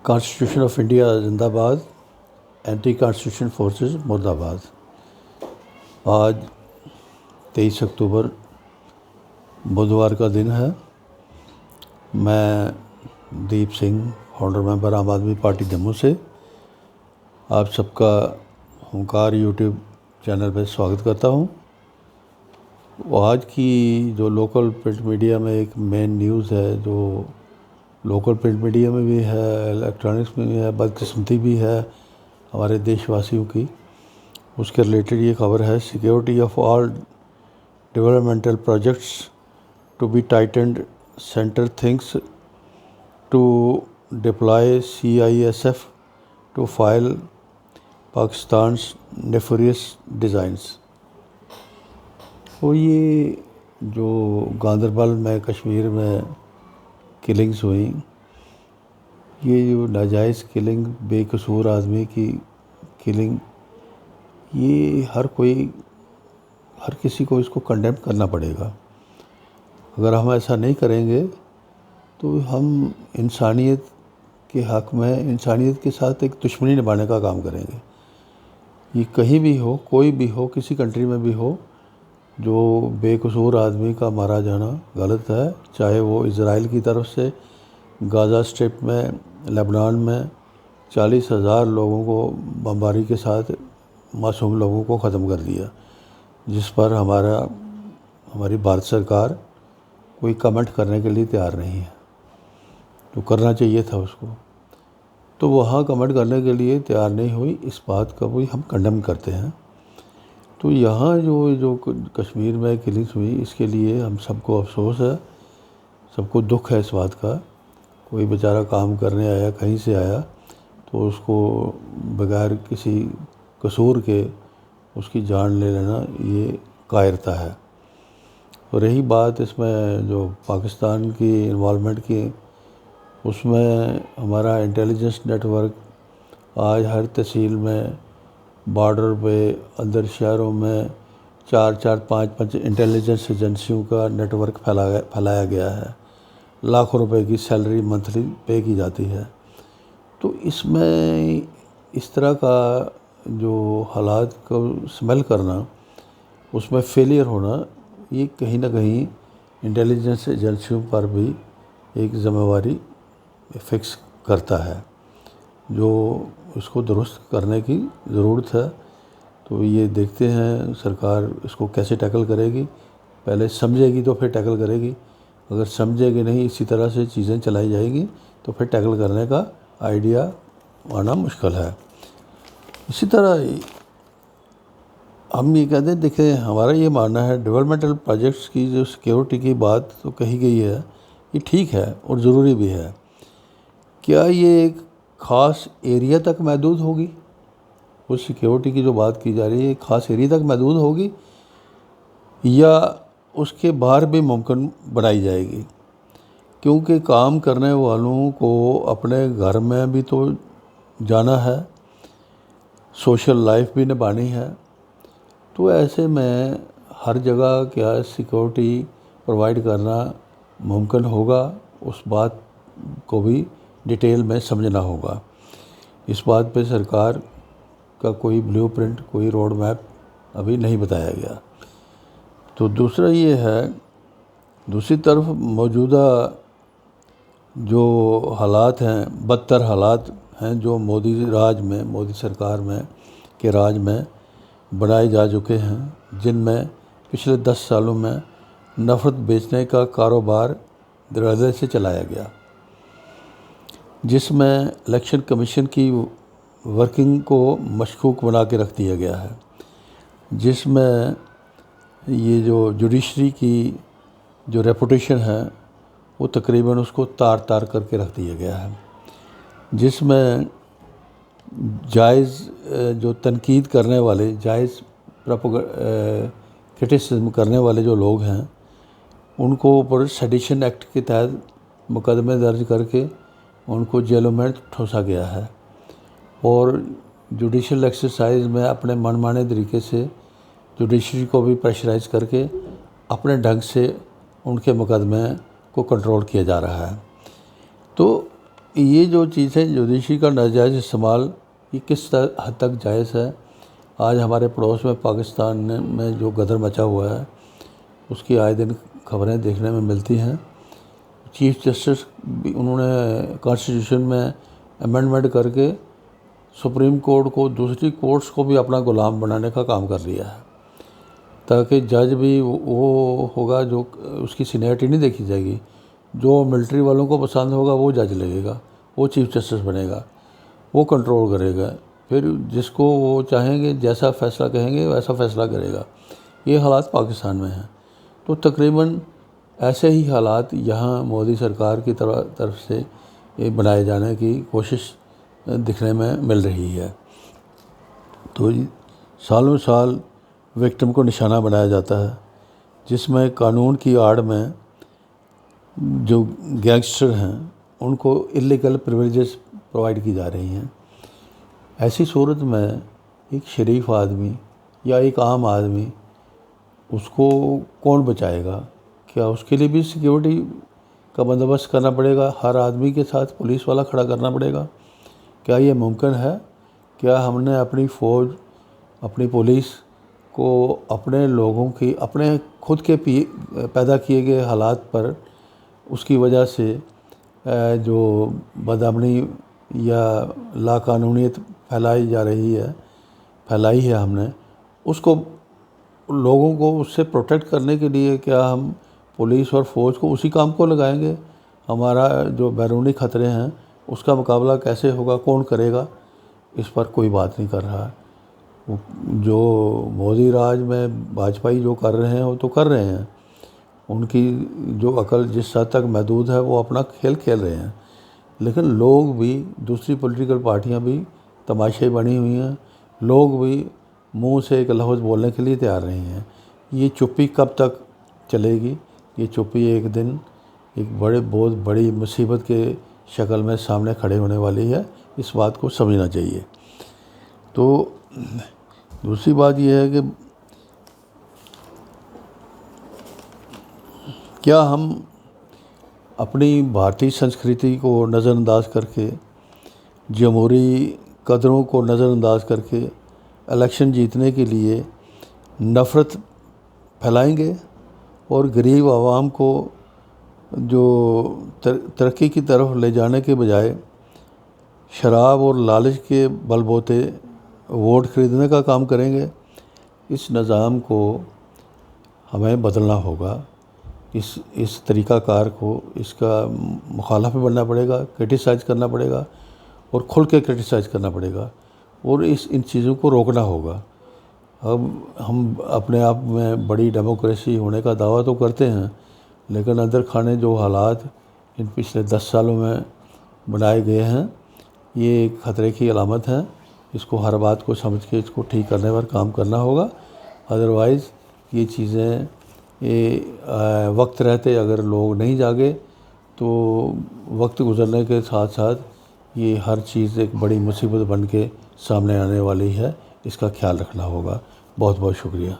Constitution of India زندہ باد، anti constitution forces مرد آباد۔ آج 23 اکتوبر بدھوار کا دن ہے۔ میں دیپ سنگھ، فاؤنڈر ممبر عام آدمی پارٹی جموں سے آپ سب کا ہنکار یوٹیوب چینل پہ سواگت کرتا ہوں۔ آج کی جو لوکل پرنٹ میڈیا میں ایک مین نیوز ہے، جو لوکل پرنٹ میڈیا میں بھی ہے، الیکٹرانکس میں بھی ہے، بدقسمتی بھی ہے ہمارے دیش واسیوں کی، اس کے ریلیٹڈ یہ خبر ہے: security of all developmental projects to be tightened, centre thanks to deploy CISF to foil پاکستان's نیفریous ڈیزائنس۔ تو یہ جو گاندربل میں، کشمیر میں کلنگز ہوئیں، یہ جو ناجائز کلنگ، بے قصور آدمی کی کلنگ، یہ ہر کسی کو اس کو کنڈیم کرنا پڑے گا۔ اگر ہم ایسا نہیں کریں گے تو ہم انسانیت کے حق میں، انسانیت کے ساتھ ایک دشمنی نبھانے کا کام کریں گے۔ یہ کہیں بھی ہو، کوئی بھی ہو، کسی کنٹری میں بھی ہو، جو بے قصور آدمی کا مارا جانا غلط ہے، چاہے وہ اسرائیل کی طرف سے غزہ اسٹرپ میں، لبنان میں 40,000 لوگوں کو بمباری کے ساتھ، معصوم لوگوں کو ختم کر دیا، جس پر ہماری بھارت سرکار کوئی کمنٹ کرنے کے لیے تیار نہیں ہے، جو کرنا چاہیے تھا اس کو۔ تو وہاں کمنٹ کرنے کے لیے تیار نہیں ہوئی، اس بات کا بھی ہم کنڈم کرتے ہیں۔ تو یہاں جو کشمیر میں کلنگس ہوئی، اس کے لیے ہم سب کو افسوس ہے، سب کو دکھ ہے اس بات کا۔ کوئی بیچارہ کام کرنے آیا، کہیں سے آیا، تو اس کو بغیر کسی قصور کے اس کی جان لے لینا، یہ کائرتا ہے۔ اور رہی بات اس میں جو پاکستان کی انوالومنٹ کی، اس میں ہمارا انٹیلیجنس نیٹ ورک آج ہر تحصیل میں، بارڈر پہ، اندر شہروں میں 4 5 انٹیلیجنس ایجنسیوں کا نیٹ ورک پھیلایا گیا ہے۔ لاکھوں روپے کی سیلری منتھلی پے کی جاتی ہے۔ تو اس میں اس طرح کا جو حالات کو سمیل کرنا، اس میں فیلئر ہونا، یہ کہیں نہ کہیں انٹیلیجنس ایجنسیوں پر بھی ایک ذمہ داری فکس کرتا ہے، جو اس کو درست کرنے کی ضرورت ہے۔ تو یہ دیکھتے ہیں سرکار اس کو کیسے ٹیکل کرے گی۔ پہلے سمجھے گی تو پھر ٹیکل کرے گی، اگر سمجھے گی نہیں، اسی طرح سے چیزیں چلائی جائے گی تو پھر ٹیکل کرنے کا آئیڈیا آنا مشکل ہے۔ اسی طرح ہم یہ کہتے ہیں، دیکھیں ہمارا یہ ماننا ہے، ڈیولپمنٹل پروجیکٹس کی جو سیکیورٹی کی بات تو کہی گئی ہے، یہ ٹھیک ہے اور ضروری بھی ہے۔ کیا یہ ایک خاص ایریا تک محدود ہوگی؟ اس سیکیورٹی کی جو بات کی جا رہی ہے، ایک خاص ایریا تک محدود ہوگی یا اس کے باہر بھی ممکن بنائی جائے گی؟ کیونکہ کام کرنے والوں کو اپنے گھر میں بھی تو جانا ہے، سوشل لائف بھی نبھانی ہے۔ تو ایسے میں ہر جگہ کیا سیکیورٹی پرووائڈ کرنا ممکن ہوگا؟ اس بات کو بھی ڈیٹیل میں سمجھنا ہوگا۔ اس بات پہ سرکار کا کوئی بلیو پرنٹ، کوئی روڈ میپ ابھی نہیں بتایا گیا۔ تو دوسرا یہ ہے، دوسری طرف موجودہ جو حالات ہیں، بدتر حالات ہیں، جو مودی راج میں، مودی سرکار میں کے راج میں بنائے جا چکے ہیں، جن میں پچھلے 10 سالوں میں نفرت بیچنے کا کاروبار دھڑلے سے چلایا گیا، جس میں الیکشن کمیشن کی ورکنگ کو مشکوک بنا کے رکھ دیا گیا ہے، جس میں یہ جو جوڈیشری کی جو ریپوٹیشن ہے، وہ تقریباً اس کو تار تار کر کے رکھ دیا گیا ہے، جس میں جائز جو تنقید کرنے والے، جائز کرٹیسزم کرنے والے جو لوگ ہیں، ان کو اوپر سیڈیشن ایکٹ کے تحت مقدمے درج کر کے ان کو جیلوں میں ٹھونسا گیا ہے، اور جوڈیشل ایکسرسائز میں اپنے من مانے طریقے سے جوڈیشری کو بھی پریشرائز کر کے اپنے ڈھنگ سے ان کے مقدمے کو کنٹرول کیا جا رہا ہے۔ تو یہ جو چیز ہے جوڈیشری کا ناجائز استعمال، یہ کس حد تک جائز ہے؟ آج ہمارے پڑوس میں پاکستان میں جو گدر مچا ہوا ہے اس کی آئے دن خبریں دیکھنے میں ملتی ہیں۔ چیف جسٹس بھی انہوں نے کانسٹیٹیوشن میں امینڈمنٹ کر کے سپریم کورٹ کو، دوسری کورٹس کو بھی اپنا غلام بنانے کا کام کر لیا ہے، تاکہ جج بھی وہ ہوگا جو اس کی سینئرٹی نہیں دیکھی جائے گی، جو ملٹری والوں کو پسند ہوگا وہ جج لگے گا، وہ چیف جسٹس بنے گا، وہ کنٹرول کرے گا، پھر جس کو وہ چاہیں گے جیسا فیصلہ کہیں گے ویسا فیصلہ کرے گا۔ یہ حالات پاکستان میں ہیں۔ تو تقریباً ایسے ہی حالات یہاں مودی سرکار کی طرف سے بنائے جانے کی کوشش دکھنے میں مل رہی ہے۔ تو سالوں سال وکٹم کو نشانہ بنایا جاتا ہے، جس میں قانون کی آڑ میں جو گینگسٹر ہیں ان کو اللیگل پریویلیجز پرووائڈ کی جا رہی ہیں۔ ایسی صورت میں ایک شریف آدمی یا ایک عام آدمی، اس کو کون بچائے گا؟ کیا اس کے لیے بھی سیکیورٹی کا بندوبست کرنا پڑے گا؟ ہر آدمی کے ساتھ پولیس والا کھڑا کرنا پڑے گا؟ کیا یہ ممکن ہے؟ کیا ہم نے اپنی فوج، اپنی پولیس کو اپنے لوگوں کی، اپنے خود کے پیدا کیے گئے حالات پر، اس کی وجہ سے جو بدامنی یا لاقانونیت پھیلائی ہے ہم نے، اس کو، لوگوں کو اس سے پروٹیکٹ کرنے کے لیے کیا ہم پولیس اور فوج کو اسی کام کو لگائیں گے؟ ہمارا جو بیرونی خطرے ہیں اس کا مقابلہ کیسے ہوگا؟ کون کرے گا؟ اس پر کوئی بات نہیں کر رہا۔ جو مودی راج میں واجپئی جو کر رہے ہیں وہ تو کر رہے ہیں، ان کی جو عقل جس حد تک محدود ہے وہ اپنا کھیل کھیل رہے ہیں، لیکن لوگ بھی، دوسری پولیٹیکل پارٹیاں بھی تماشائی بنی ہوئی ہیں، لوگ بھی منہ سے ایک لفظ بولنے کے لیے تیار نہیں ہیں۔ یہ چپی کب تک چلے گی؟ یہ چپی ایک دن ایک بہت بڑی مصیبت کے شکل میں سامنے کھڑے ہونے والی ہے، اس بات کو سمجھنا چاہیے۔ تو دوسری بات یہ ہے کہ کیا ہم اپنی بھارتی سنسکرتی کو نظر انداز کر کے، جمہوری قدروں کو نظر انداز کر کے الیکشن جیتنے کے لیے نفرت پھیلائیں گے اور غریب عوام کو جو ترقی کی طرف لے جانے کے بجائے شراب اور لالچ کے بل بوتے ووٹ خریدنے کا کام کریں گے؟ اس نظام کو ہمیں بدلنا ہوگا، اس طریقہ کار کو، اس کا مخالف بننا پڑے گا، کرٹیسائز کرنا پڑے گا اور کھل کے کرٹیسائز کرنا پڑے گا، اور ان چیزوں کو روکنا ہوگا۔ اب ہم اپنے آپ میں بڑی ڈیموکریسی ہونے کا دعویٰ تو کرتے ہیں، لیکن اندر کھانے جو حالات ان پچھلے 10 سالوں میں بنائے گئے ہیں، یہ ایک خطرے کی علامت ہے۔ اس کو ہر بات کو سمجھ کے اس کو ٹھیک کرنے پر کام کرنا ہوگا، ادروائز یہ چیزیں وقت رہتے اگر لوگ نہیں جاگے تو وقت گزرنے کے ساتھ ساتھ یہ ہر چیز ایک بڑی مصیبت بن کے سامنے آنے والی ہے۔ اس کا خیال رکھنا ہوگا۔ بہت بہت شکریہ۔